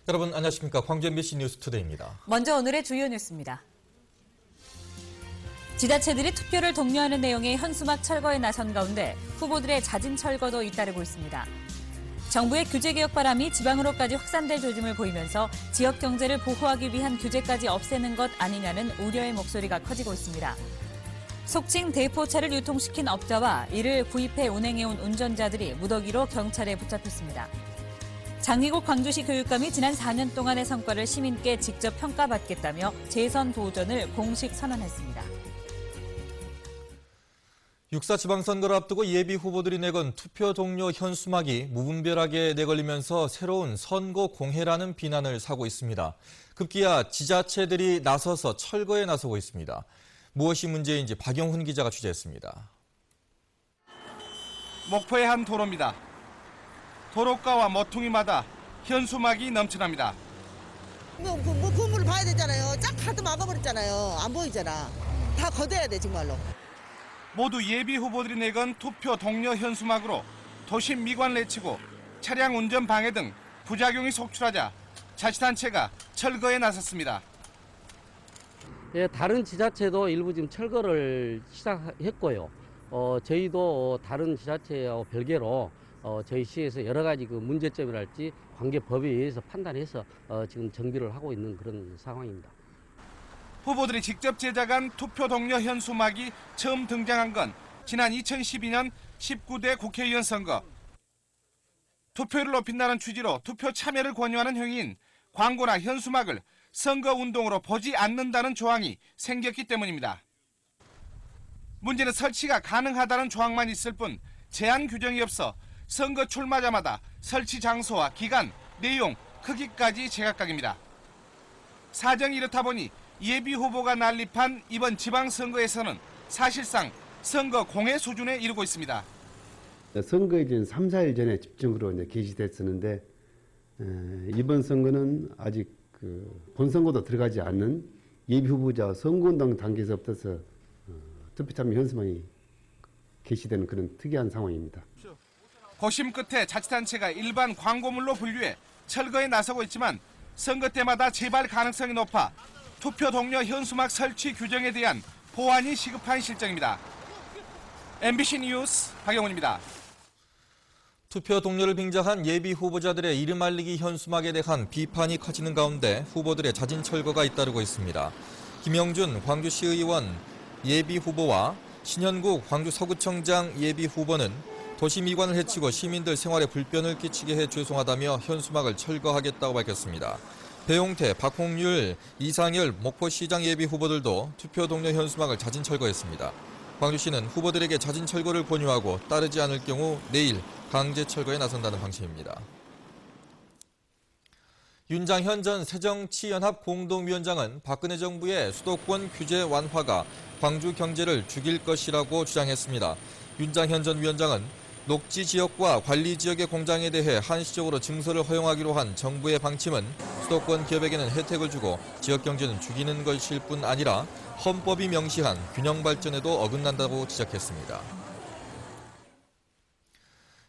여러분 안녕하십니까. 광주 MBC 뉴스투데이입니다. 먼저 오늘의 주요 뉴스입니다. 지자체들이 투표를 독려하는 내용의 현수막 철거에 나선 가운데 후보들의 잦은 철거도 잇따르고 있습니다. 정부의 규제개혁 바람이 지방으로까지 확산될 조짐을 보이면서 지역 경제를 보호하기 위한 규제까지 없애는 것 아니냐는 우려의 목소리가 커지고 있습니다. 속칭 대포차를 유통시킨 업자와 이를 구입해 운행해온 운전자들이 무더기로 경찰에 붙잡혔습니다. 장희국 광주시 교육감이 지난 4년 동안의 성과를 시민께 직접 평가받겠다며 재선 도전을 공식 선언했습니다. 6.4 지방선거를 앞두고 예비 후보들이 내건 투표 동료 현수막이 무분별하게 내걸리면서 새로운 선거 공해라는 비난을 사고 있습니다. 급기야 지자체들이 나서서 철거에 나서고 있습니다. 무엇이 문제인지 박영훈 기자가 취재했습니다. 목포의 한 도로입니다. 도로가와 모퉁이마다 현수막이 넘쳐납니다. 건물을 봐야 되잖아요. 쫙 하도 막아버렸잖아요. 안 보이잖아. 다 걷어야 돼 정말로. 모두 예비 후보들이 내건 투표 동료 현수막으로 도심 미관을 해치고 차량 운전 방해 등 부작용이 속출하자 자치단체가 철거에 나섰습니다. 예, 다른 지자체도 일부 지금 철거를 시작했고요. 저희도 다른 지자체와 별개로 저희 시에서 여러 가지 그 문제점이랄지 관계 법에 의해서 판단해서 지금 정비를 하고 있는 그런 상황입니다. 후보들이 직접 제작한 투표 동료 현수막이 처음 등장한 건 지난 2012년 19대 국회의원 선거. 투표율을 높인다는 취지로 투표 참여를 권유하는 행위인 광고나 현수막을 선거운동으로 보지 않는다는 조항이 생겼기 때문입니다. 문제는 설치가 가능하다는 조항만 있을 뿐 제한 규정이 없어 선거 출마자마다 설치 장소와 기간, 내용, 크기까지 제각각입니다. 사정이 이렇다 보니 예비 후보가 난립한 이번 지방선거에서는 사실상 선거 공해 수준에 이르고 있습니다. 선거 이전 3, 4일 전에 집중으로 이제 개시됐었는데 이번 선거는 아직 본선거도 들어가지 않는 예비 후보자 선거운동 단계에서부터 투표 참여 현수막이 개시되는 그런 특이한 상황입니다. 고심 끝에 자치단체가 일반 광고물로 분류해 철거에 나서고 있지만 선거 때마다 재발 가능성이 높아 투표 동료 현수막 설치 규정에 대한 보완이 시급한 실정입니다. MBC 뉴스 박영훈입니다. 투표 동료를 빙자한 예비 후보자들의 이름 알리기 현수막에 대한 비판이 커지는 가운데 후보들의 잦은 철거가 잇따르고 있습니다. 김영준 광주시의원 예비 후보와 신현국 광주서구청장 예비 후보는 도시미관을 해치고 시민들 생활에 불편을 끼치게 해 죄송하다며 현수막을 철거하겠다고 밝혔습니다. 배용태, 박홍률, 이상열 목포시장 예비 후보들도 투표 동료 현수막을 잦은 철거했습니다. 광주시는 후보들에게 잦은 철거를 권유하고 따르지 않을 경우 내일 강제 철거에 나선다는 방침입니다. 윤장현 전 새정치연합 공동위원장은 박근혜 정부의 수도권 규제 완화가 광주 경제를 죽일 것이라고 주장했습니다. 윤장현 전 위원장은 녹지 지역과 관리 지역의 공장에 대해 한시적으로 증설을 허용하기로 한 정부의 방침은 수도권 기업에게는 혜택을 주고 지역 경제는 죽이는 것일 뿐 아니라 헌법이 명시한 균형 발전에도 어긋난다고 지적했습니다.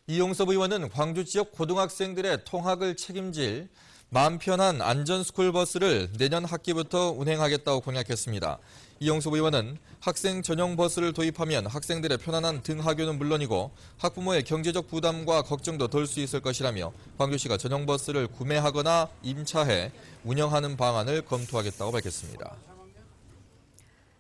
이용섭 의원은 광주 지역 고등학생들의 통학을 책임질 마음 편한 안전스쿨 버스를 내년 학기부터 운행하겠다고 공약했습니다. 이용섭 의원은 학생 전용 버스를 도입하면 학생들의 편안한 등하교는 물론이고 학부모의 경제적 부담과 걱정도 덜 수 있을 것이라며 광주시가 전용 버스를 구매하거나 임차해 운영하는 방안을 검토하겠다고 밝혔습니다.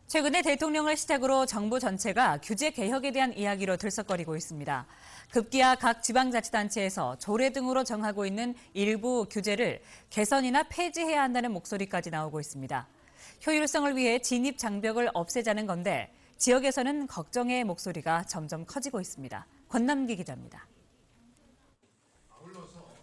최근에 대통령을 시작으로 정부 전체가 규제 개혁에 대한 이야기로 들썩거리고 있습니다. 급기야 각 지방자치단체에서 조례 등으로 정하고 있는 일부 규제를 개선이나 폐지해야 한다는 목소리까지 나오고 있습니다. 효율성을 위해 진입 장벽을 없애자는 건데 지역에서는 걱정의 목소리가 점점 커지고 있습니다. 권남기 기자입니다.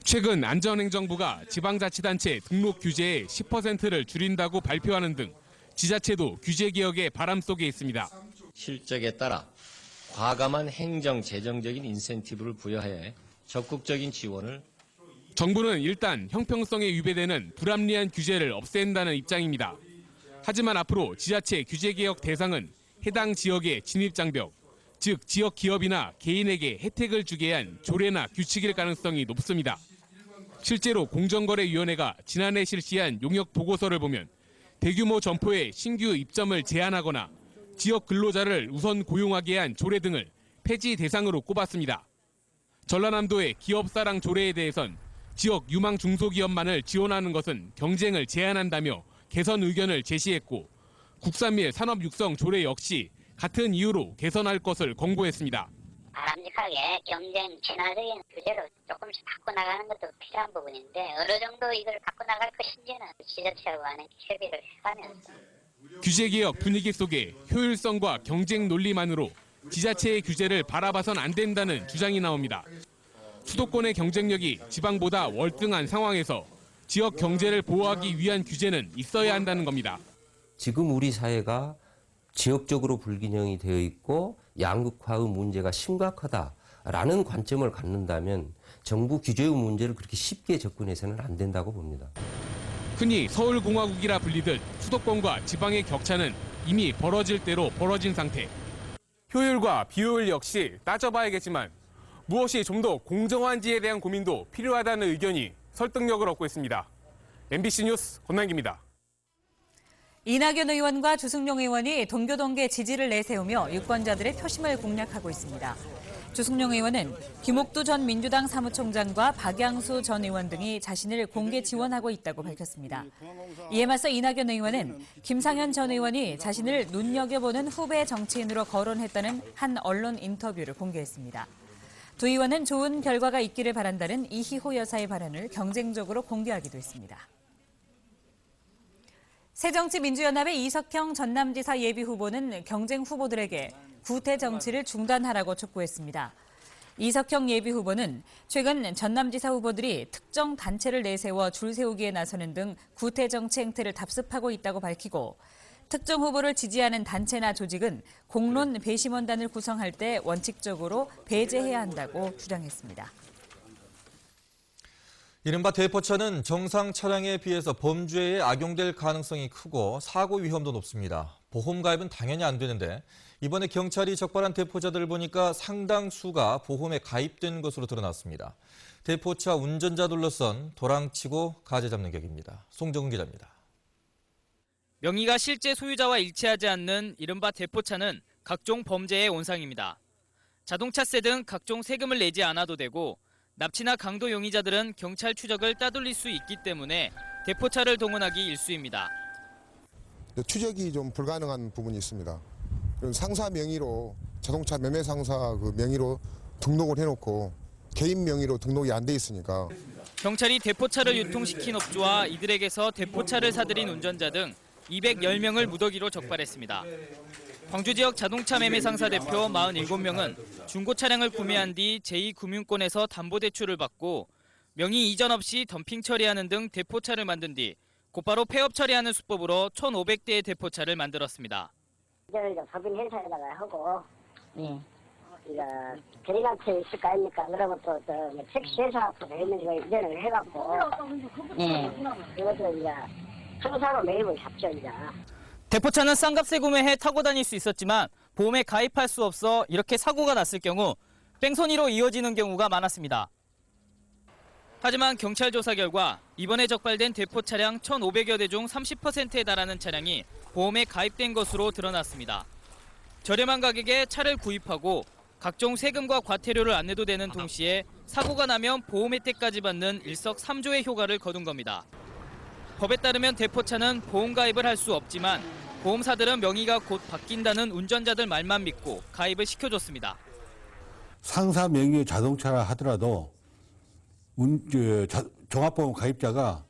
최근 안전행정부가 지방자치단체 등록 규제의 10%를 줄인다고 발표하는 등 지자체도 규제 개혁의 바람 속에 있습니다. 실적에 따라 과감한 행정 재정적인 인센티브를 부여해 적극적인 지원을 정부는 일단 형평성에 위배되는 불합리한 규제를 없앤다는 입장입니다. 하지만 앞으로 지자체 규제 개혁 대상은 해당 지역의 진입 장벽, 즉 지역 기업이나 개인에게 혜택을 주게 한 조례나 규칙일 가능성이 높습니다. 실제로 공정거래위원회가 지난해 실시한 용역 보고서를 보면 대규모 점포의 신규 입점을 제한하거나 지역 근로자를 우선 고용하게 한 조례 등을 폐지 대상으로 꼽았습니다. 전라남도의 기업사랑 조례에 대해선 지역 유망 중소기업만을 지원하는 것은 경쟁을 제한한다며 개선 의견을 제시했고 국산 밀 산업 육성 조례 역시 같은 이유로 개선할 것을 권고했습니다. 바람직하게 경쟁 친화적인 규제로 조금씩 바꿔나가는 것도 필요한 부분인데 어느 정도 이걸 바꿔나갈 것인지는 지자체와는 협의를 해가면서 규제개혁 분위기 속에 효율성과 경쟁 논리만으로 지자체의 규제를 바라봐선 안 된다는 주장이 나옵니다. 수도권의 경쟁력이 지방보다 월등한 상황에서 지역 경제를 보호하기 위한 규제는 있어야 한다는 겁니다. 지금 우리 사회가 지역적으로 불균형이 되어 있고 양극화의 문제가 심각하다라는 관점을 갖는다면 정부 규제의 문제를 그렇게 쉽게 접근해서는 안 된다고 봅니다. 흔히 서울공화국이라 불리듯 수도권과 지방의 격차는 이미 벌어질 대로 벌어진 상태. 효율과 비효율 역시 따져봐야겠지만 무엇이 좀 더 공정한지에 대한 고민도 필요하다는 의견이 설득력을 얻고 있습니다. MBC 뉴스 권남기입니다. 이낙연 의원과 주승용 의원이 동교동계 지지를 내세우며 유권자들의 표심을 공략하고 있습니다. 주승용 의원은 김옥두 전 민주당 사무총장과 박양수 전 의원 등이 자신을 공개 지원하고 있다고 밝혔습니다. 이에 맞서 이낙연 의원은 김상현 전 의원이 자신을 눈여겨보는 후배 정치인으로 거론했다는 한 언론 인터뷰를 공개했습니다. 두 의원은 좋은 결과가 있기를 바란다는 이희호 여사의 발언을 경쟁적으로 공개하기도 했습니다. 새정치민주연합의 이석형 전남지사 예비후보는 경쟁 후보들에게 구태 정치를 중단하라고 촉구했습니다. 이석형 예비후보는 최근 전남지사 후보들이 특정 단체를 내세워 줄 세우기에 나서는 등 구태 정치 행태를 답습하고 있다고 밝히고 특정 후보를 지지하는 단체나 조직은 공론 배심원단을 구성할 때 원칙적으로 배제해야 한다고 주장했습니다. 이른바 대포차는 정상 차량에 비해서 범죄에 악용될 가능성이 크고 사고 위험도 높습니다. 보험 가입은 당연히 안 되는데 이번에 경찰이 적발한 대포차들을 보니까 상당수가 보험에 가입된 것으로 드러났습니다. 대포차 운전자 둘러선 도랑치고 가재 잡는 격입니다. 송정은 기자입니다. 명의가 실제 소유자와 일치하지 않는 이른바 대포차는 각종 범죄의 온상입니다. 자동차세 등 각종 세금을 내지 않아도 되고 납치나 강도 용의자들은 경찰 추적을 따돌릴 수 있기 때문에 대포차를 동원하기 일쑤입니다. 추적이 좀 불가능한 부분이 있습니다. 그럼 상사 명의로 자동차 매매 상사 그 명의로 등록을 해놓고 개인 명의로 등록이 안 돼 있으니까. 경찰이 대포차를 유통시킨 업주와 이들에게서 대포차를 사들인 운전자 등 210명을 무더기로 적발했습니다. 광주 지역 자동차 매매 상사 대표 47명은 중고 차량을 구매한 뒤 제2금융권에서 담보대출을 받고 명의 이전 없이 덤핑 처리하는 등 대포차를 만든 뒤 곧바로 폐업 처리하는 수법으로 1,500대의 대포차를 만들었습니다. 이제는 법인 회사에다가 하고, 대리납치 있을 거 아닙니까? 그러면 또 택시 회사 앞으로 있는 거 이전을 해갖고, 이것도 이제 청사로 매입을 잡죠, 이제. 대포차는 싼값에 구매해 타고 다닐 수 있었지만 보험에 가입할 수 없어 이렇게 사고가 났을 경우 뺑소니로 이어지는 경우가 많았습니다. 하지만 경찰 조사 결과 이번에 적발된 대포 차량 1,500여 대 중 30%에 달하는 차량이 보험에 가입된 것으로 드러났습니다. 저렴한 가격에 차를 구입하고 각종 세금과 과태료를 안 내도 되는 동시에 사고가 나면 보험 혜택까지 받는 일석삼조의 효과를 거둔 겁니다. 법에 따르면 대포차는 보험 가입을 할 수 없지만 보험사들은 명의가 곧 바뀐다는 운전자들 말만 믿고 가입을 시켜줬습니다. 상사 명의의 자동차라 하더라도 종합보험 가입자가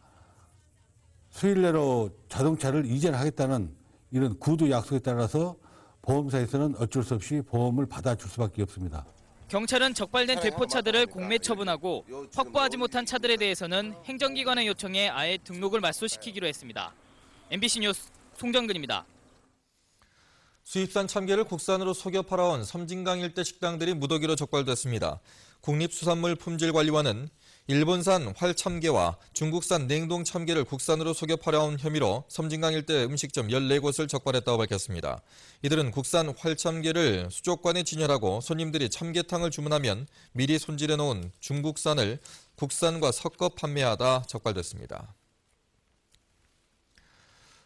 수일 내로 자동차를 이전하겠다는 이런 구두 약속에 따라서 보험사에서는 어쩔 수 없이 보험을 받아줄 수밖에 없습니다. 경찰은 적발된 대포차들을 공매 처분하고 확보하지 못한 차들에 대해서는 행정기관에 요청해 아예 등록을 말소시키기로 했습니다. MBC 뉴스 송정근입니다. 수입산 참게를 국산으로 속여 팔아온 섬진강 일대 식당들이 무더기로 적발됐습니다. 국립수산물품질관리원은 일본산 활참게와 중국산 냉동 참게를 국산으로 속여 팔아온 혐의로 섬진강 일대 음식점 14곳을 적발했다고 밝혔습니다. 이들은 국산 활참게를 수족관에 진열하고 손님들이 참게탕을 주문하면 미리 손질해놓은 중국산을 국산과 섞어 판매하다 적발됐습니다.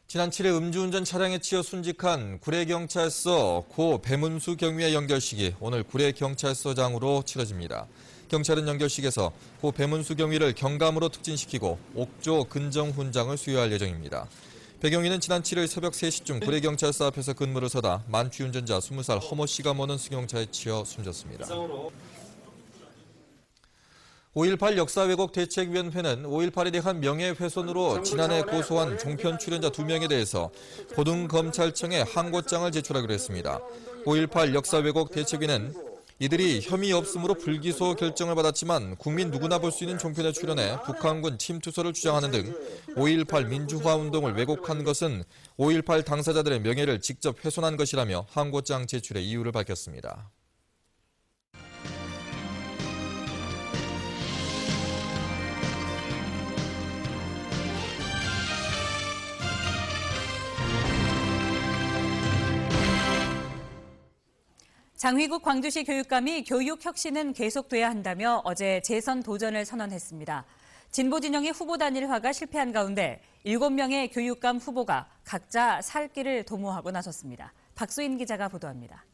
지난 7일 음주운전 차량에 치여 순직한 구례경찰서 고 배문수 경위의 연결식이 오늘 구례경찰서장으로 치러집니다. 경찰은 연결식에서 고 배문수 경위를 경감으로 특진시키고 옥조 근정훈장을 수여할 예정입니다. 배 경위는 지난 7일 새벽 3시쯤 구례경찰서 앞에서 근무를 서다 만취운전자 20살 허모 씨가 모는 승용차에 치여 숨졌습니다. 5.18 역사 왜곡 대책위원회는 5.18에 대한 명예훼손으로 지난해 고소한 종편 출연자 2명에 대해서 고등검찰청에 항고장을 제출하기로 했습니다. 5.18 역사 왜곡 대책위는 이들이 혐의 없음으로 불기소 결정을 받았지만 국민 누구나 볼 수 있는 종편에 출연해 북한군 침투설을 주장하는 등 5.18 민주화 운동을 왜곡한 것은 5.18 당사자들의 명예를 직접 훼손한 것이라며 항고장 제출의 이유를 밝혔습니다. 장휘국 광주시 교육감이 교육 혁신은 계속돼야 한다며 어제 재선 도전을 선언했습니다. 진보 진영의 후보 단일화가 실패한 가운데 7명의 교육감 후보가 각자 살 길을 도모하고 나섰습니다. 박수인 기자가 보도합니다.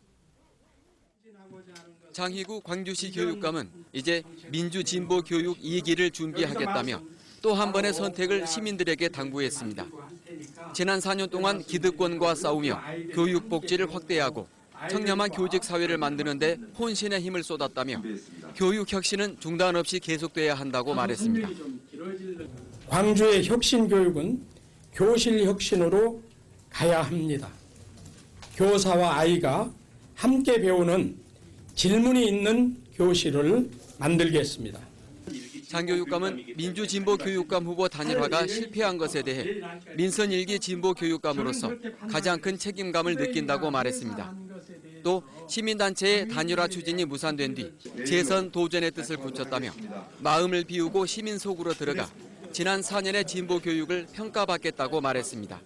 장희국 광주시 교육감은 이제 민주진보 교육 2기를 준비하겠다며 또 한 번의 선택을 시민들에게 당부했습니다. 지난 4년 동안 기득권과 싸우며 교육 복지를 확대하고 청렴한 교직 사회를 만드는 데 혼신의 힘을 쏟았다며 교육 혁신은 중단 없이 계속돼야 한다고 말했습니다. 광주의 혁신 교육은 교실 혁신으로 가야 합니다. 교사와 아이가 함께 배우는 질문이 있는 교실을 만들겠습니다. 장 교육감은 민주진보 교육감 후보 단일화가 실패한 것에 대해 민선 1기 진보 교육감으로서 가장 큰 책임감을 느낀다고 말했습니다. 또 시민단체의 단일화 추진이 무산된 뒤 재선 도전의 뜻을 굳혔다며 마음을 비우고 시민 속으로 들어가 지난 4년의 진보 교육을 평가받겠다고 말했습니다.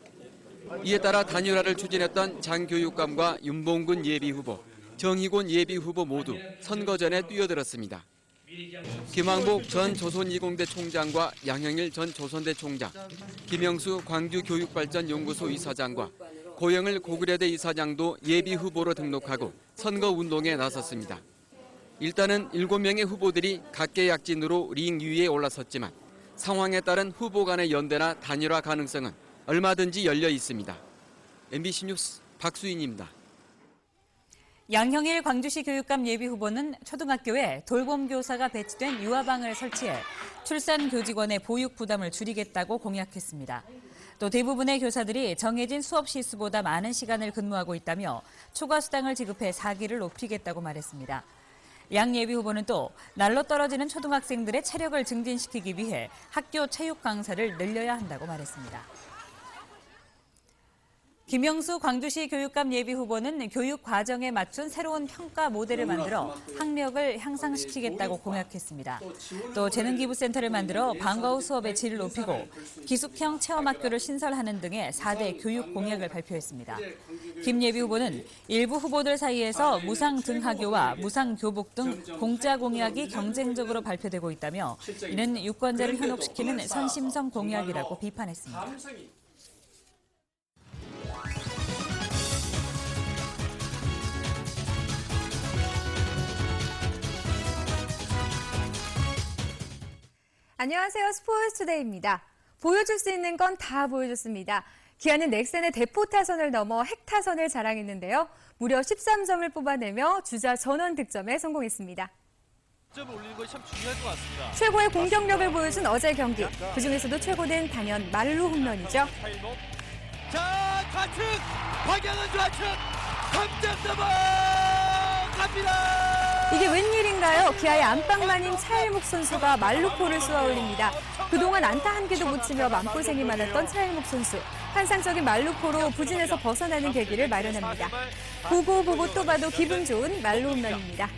이에 따라 단일화를 추진했던 장 교육감과 윤봉근 예비후보, 정희곤 예비후보 모두 선거전에 뛰어들었습니다. 김왕복 전 조선이공대 총장과 양형일 전 조선대 총장, 김영수 광주교육발전연구소 이사장과 고영을 고구려대 이사장도 예비후보로 등록하고 선거운동에 나섰습니다. 일단은 7명의 후보들이 각계약진으로 링 위에 올라섰지만 상황에 따른 후보 간의 연대나 단일화 가능성은 얼마든지 열려 있습니다. MBC 뉴스 박수인입니다. 양형일 광주시 교육감 예비후보는 초등학교에 돌봄교사가 배치된 유아방을 설치해 출산 교직원의 보육 부담을 줄이겠다고 공약했습니다. 또 대부분의 교사들이 정해진 수업 시수보다 많은 시간을 근무하고 있다며 초과 수당을 지급해 사기를 높이겠다고 말했습니다. 양 예비후보는 또 날로 떨어지는 초등학생들의 체력을 증진시키기 위해 학교 체육 강사를 늘려야 한다고 말했습니다. 김영수 광주시 교육감 예비후보는 교육 과정에 맞춘 새로운 평가 모델을 만들어 학력을 향상시키겠다고 공약했습니다. 또 재능기부센터를 만들어 방과 후 수업의 질을 높이고 기숙형 체험학교를 신설하는 등의 4대 교육 공약을 발표했습니다. 김 예비후보는 일부 후보들 사이에서 무상등하교와 무상교복 등 공짜 공약이 경쟁적으로 발표되고 있다며 이는 유권자를 현혹시키는 선심성 공약이라고 비판했습니다. 안녕하세요. 스포츠투데이입니다. 보여줄 수 있는 건 다 보여줬습니다. 기아는 넥센의 대포 타선을 넘어 핵 타선을 자랑했는데요. 무려 13점을 뽑아내며 주자 전원 득점에 성공했습니다. 점을 올리는 것이 참 중요할 것 같습니다. 최고의 공격력을 보여준 어제 경기. 그중에서도 최고는 단연 말루 홈런이죠. 자, 좌측! 방향은 좌측! 3점 넘어! 갑니다! 이게 웬일인가요? 기아의 안방만인 차일목 선수가 말루포를 쏘아올립니다. 그동안 안타 한 개도 못 치며 마음고생이 많았던 차일목 선수. 환상적인 말루포로 부진에서 벗어나는 계기를 마련합니다. 보고 또 봐도 기분 좋은 말루 홈런입니다.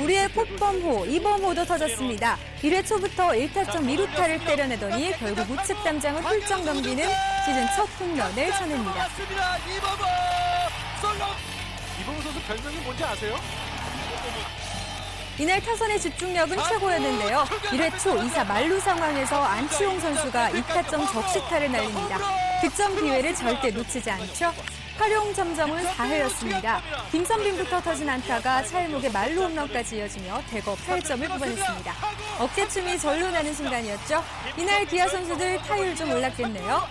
우리의 꽃범호, 이범호도 터졌습니다. 1회 초부터 1타점 2루타를 때려내더니 결국 우측 담장을 훌쩍 넘기는 시즌 첫 홈런을 쳐냅니다. 이범호 선수 별명이 뭔지 아세요? 이날 타선의 집중력은 최고였는데요. 1회 초 2사 만루 상황에서 안치홍 선수가 2타점 적시타를 날립니다. 득점 기회를 절대 놓치지 않죠. 활용 점정은 4회였습니다. 김선빈부터 터진 안타가 차일목의 만루 홈런까지 이어지며 대거 8점을 뽑아냈습니다. 어깨춤이 절로 나는 순간이었죠. 이날 기아 선수들 타율 좀 올랐겠네요.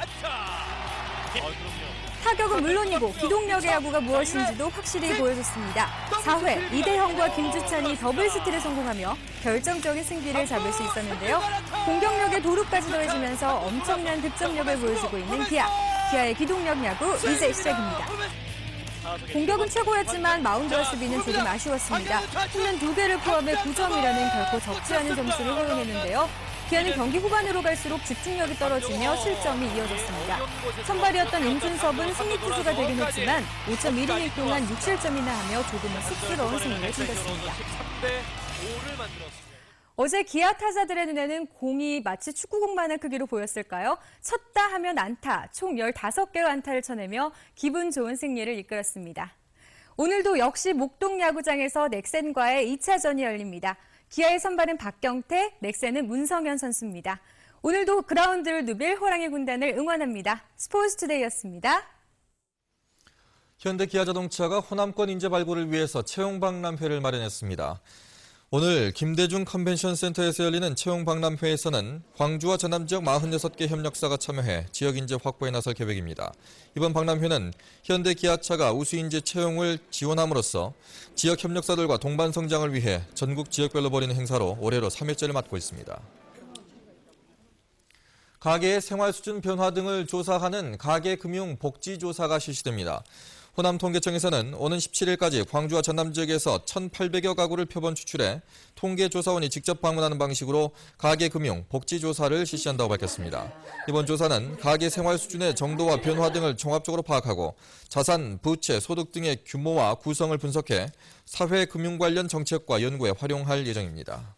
타격은 물론이고 기동력의 야구가 무엇인지도 확실히 보여줬습니다. 4회 이대형과 김주찬이 더블 스틸에 성공하며 결정적인 승기를 잡을 수 있었는데요. 공격력의 도루까지 더해지면서 엄청난 득점력을 보여주고 있는 기아. 기아의 기동력 야구 이제 시작입니다. 공격은 최고였지만 마운드와 수비는 조금 아쉬웠습니다. 홈런 2개를 포함해 9점이라는 결코 적지 않은 점수를 허용했는데요. 기아는 경기 후반으로 갈수록 집중력이 떨어지며 실점이 이어졌습니다. 선발이었던 임준섭은 승리 투수가 되긴 했지만 5.1이닝 동안 6실점이나 하며 조금은 쑥스러운 승리를 챙겼습니다. 어제 기아 타자들의 눈에는 공이 마치 축구공만한 크기로 보였을까요? 쳤다 하면 안타, 총 15개의 안타를 쳐내며 기분 좋은 승리를 이끌었습니다. 오늘도 역시 목동 야구장에서 넥센과의 2차전이 열립니다. 기아의 선발은 박경태, 넥센은 문성현 선수입니다. 오늘도 그라운드를 누빌 호랑이 군단을 응원합니다. 스포츠투데이였습니다. 현대기아자동차가 호남권 인재 발굴을 위해서 채용박람회를 마련했습니다. 오늘 김대중 컨벤션센터에서 열리는 채용박람회에서는 광주와 전남 지역 46개 협력사가 참여해 지역 인재 확보에 나설 계획입니다. 이번 박람회는 현대기아차가 우수인재 채용을 지원함으로써 지역 협력사들과 동반 성장을 위해 전국 지역별로 벌이는 행사로 올해로 3회째를 맞고 있습니다. 가계의 생활 수준 변화 등을 조사하는 가계금융복지조사가 실시됩니다. 호남통계청에서는 오는 17일까지 광주와 전남 지역에서 1,800여 가구를 표본 추출해 통계조사원이 직접 방문하는 방식으로 가계금융 복지조사를 실시한다고 밝혔습니다. 이번 조사는 가계 생활 수준의 정도와 변화 등을 종합적으로 파악하고 자산, 부채, 소득 등의 규모와 구성을 분석해 사회금융 관련 정책과 연구에 활용할 예정입니다.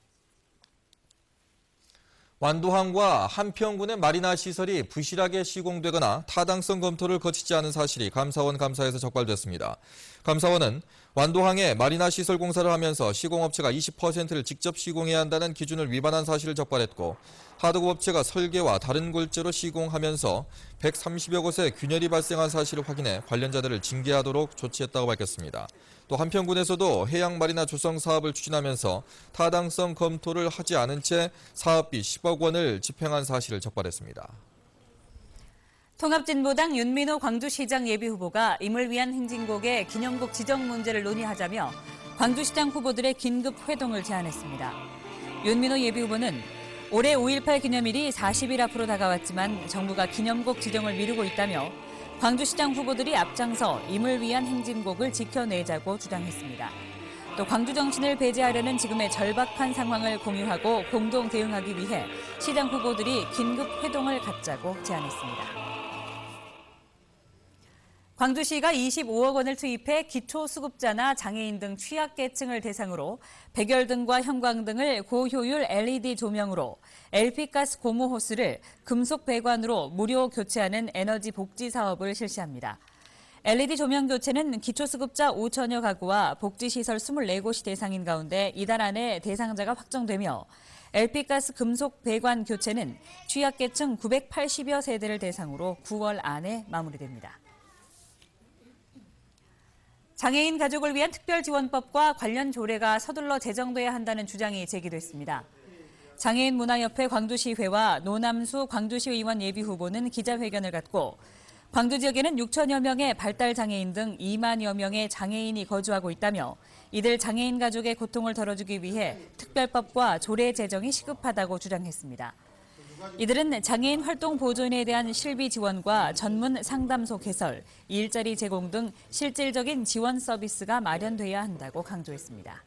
완도항과 한평군의 마리나 시설이 부실하게 시공되거나 타당성 검토를 거치지 않은 사실이 감사원 감사에서 적발됐습니다. 감사원은 완도항에 마리나 시설 공사를 하면서 시공업체가 20%를 직접 시공해야 한다는 기준을 위반한 사실을 적발했고 하도급 업체가 설계와 다른 골재로 시공하면서 130여 곳에 균열이 발생한 사실을 확인해 관련자들을 징계하도록 조치했다고 밝혔습니다. 또 한평군에서도 해양 마리나 조성 사업을 추진하면서 타당성 검토를 하지 않은 채 사업비 10억 원을 집행한 사실을 적발했습니다. 통합진보당 윤민호 광주시장 예비후보가 임을 위한 행진곡의 기념곡 지정 문제를 논의하자며 광주시장 후보들의 긴급 회동을 제안했습니다. 윤민호 예비후보는 올해 5.18 기념일이 40일 앞으로 다가왔지만 정부가 기념곡 지정을 미루고 있다며 광주시장 후보들이 앞장서 임을 위한 행진곡을 지켜내자고 주장했습니다. 또 광주 정신을 배제하려는 지금의 절박한 상황을 공유하고 공동 대응하기 위해 시장 후보들이 긴급 회동을 갖자고 제안했습니다. 광주시가 25억 원을 투입해 기초수급자나 장애인 등 취약계층을 대상으로 백열등과 형광 등을 고효율 LED 조명으로 LP가스 고무 호스를 금속 배관으로 무료 교체하는 에너지 복지 사업을 실시합니다. LED 조명 교체는 기초수급자 5천여 가구와 복지시설 24곳이 대상인 가운데 이달 안에 대상자가 확정되며 LP가스 금속 배관 교체는 취약계층 980여 세대를 대상으로 9월 안에 마무리됩니다. 장애인 가족을 위한 특별지원법과 관련 조례가 서둘러 제정돼야 한다는 주장이 제기됐습니다. 장애인문화협회 광주시회와 노남수 광주시의원 예비후보는 기자회견을 갖고 광주 지역에는 6천여 명의 발달장애인 등 2만여 명의 장애인이 거주하고 있다며 이들 장애인 가족의 고통을 덜어주기 위해 특별법과 조례 제정이 시급하다고 주장했습니다. 이들은 장애인 활동 보존에 대한 실비 지원과 전문 상담소 개설, 일자리 제공 등 실질적인 지원 서비스가 마련돼야 한다고 강조했습니다.